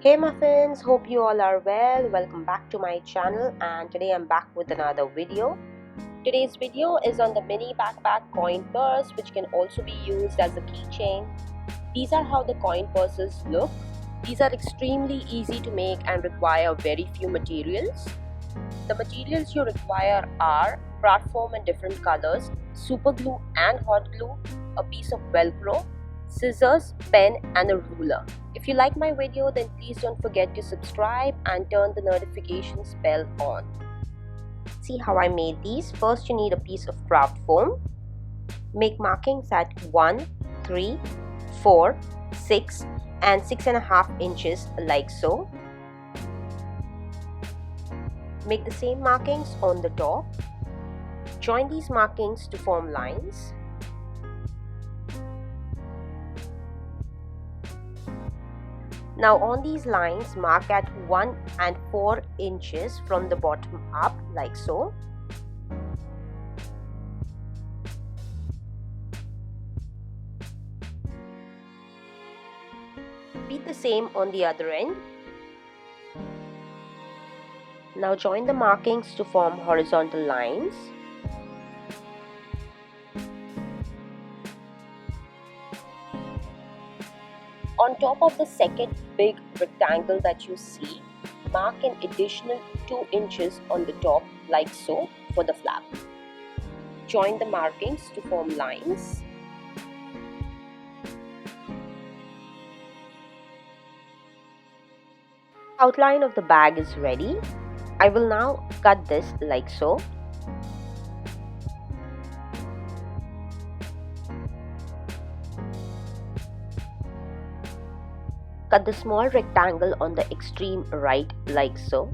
Hey Muffins, hope you all are well. Welcome back to my channel, and today I'm back with another video. Today's video is on the mini backpack coin purse, which can also be used as a keychain. These are how the coin purses look. These are extremely easy to make and require very few materials. The materials you require are craft foam in different colors, super glue and hot glue, a piece of Velcro, scissors, pen and a ruler. If you like my video, then please don't forget to subscribe and turn the notifications bell on. See how I made these. First you need a piece of craft foam. Make markings at 1, 3, 4, 6 and 6.5 inches like so. Make the same markings on the top. Join these markings to form lines. Now on these lines, mark at 1 and 4 inches from the bottom up like so. Repeat the same on the other end. Now join the markings to form horizontal lines. On top of the second big rectangle that you see, mark an additional 2 inches on the top like so for the flap. Join the markings to form lines. Outline of the bag is ready. I will now cut this like so. Cut the small rectangle on the extreme right like so.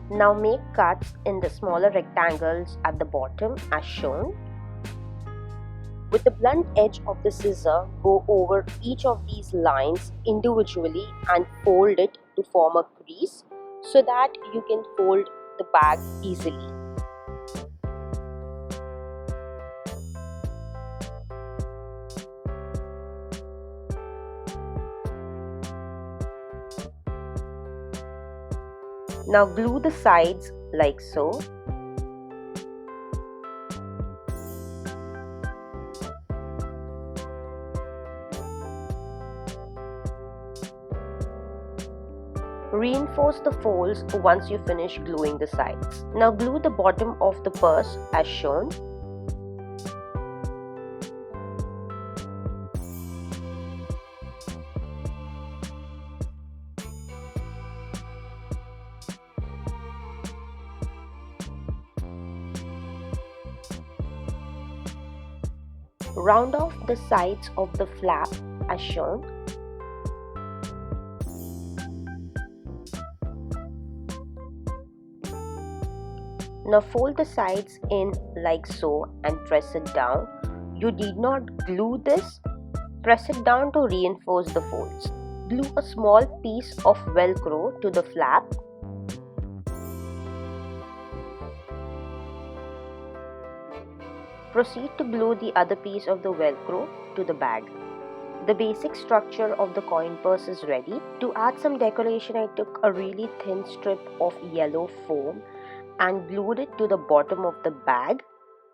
Now make cuts in the smaller rectangles at the bottom as shown. With the blunt edge of the scissor, go over each of these lines individually and fold it to form a crease so that you can fold the bag easily. Now glue the sides like so. Reinforce the folds once you finish gluing the sides. Now glue the bottom of the purse as shown. Round off the sides of the flap as shown. Now fold the sides in like so and press it down. You need not glue this. Press it down to reinforce the folds. Glue a small piece of Velcro to the flap. Proceed to glue the other piece of the Velcro to the bag. The basic structure of the coin purse is ready. To add some decoration, I took a really thin strip of yellow foam and glued it to the bottom of the bag.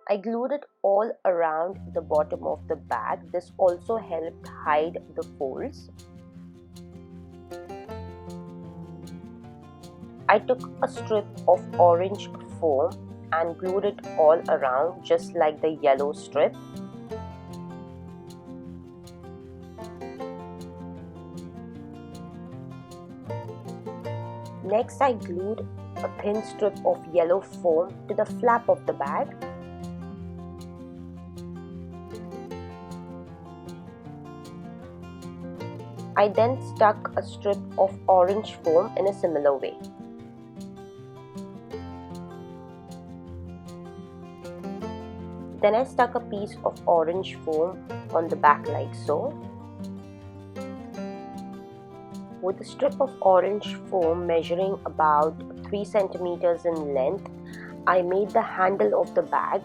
I glued it all around the bottom of the bag. This also helped hide the folds. I took a strip of orange foam and glued it all around just like the yellow strip. Next, I glued a thin strip of yellow foam to the flap of the bag. I then stuck a strip of orange foam in a similar way. Then I stuck a piece of orange foam on the back like so. With a strip of orange foam measuring about 3 centimeters in length, I made the handle of the bag.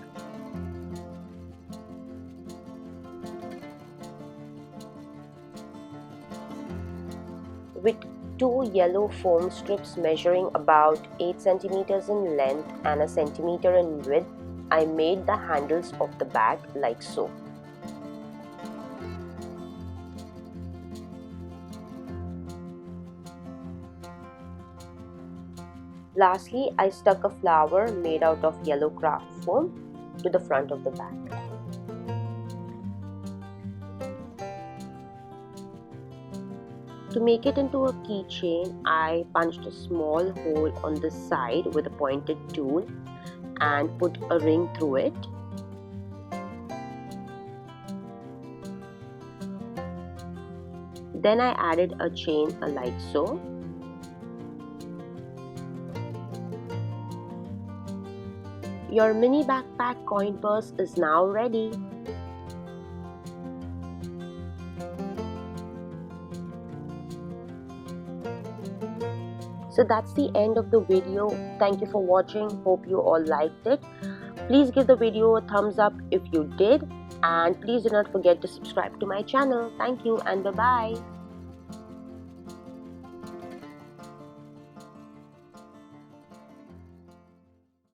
With two yellow foam strips measuring about 8 centimeters in length and a centimeter in width, I made the handles of the bag like so. Lastly, I stuck a flower made out of yellow craft foam to the front of the bag. To make it into a keychain, I punched a small hole on the side with a pointed tool and put a ring through it. Then I added a chain like so. Your mini backpack coin purse is now ready. So that's the end of the video. Thank you for watching. Hope you all liked it. Please give the video a thumbs up if you did, and please do not forget to subscribe to my channel. Thank you and bye-bye.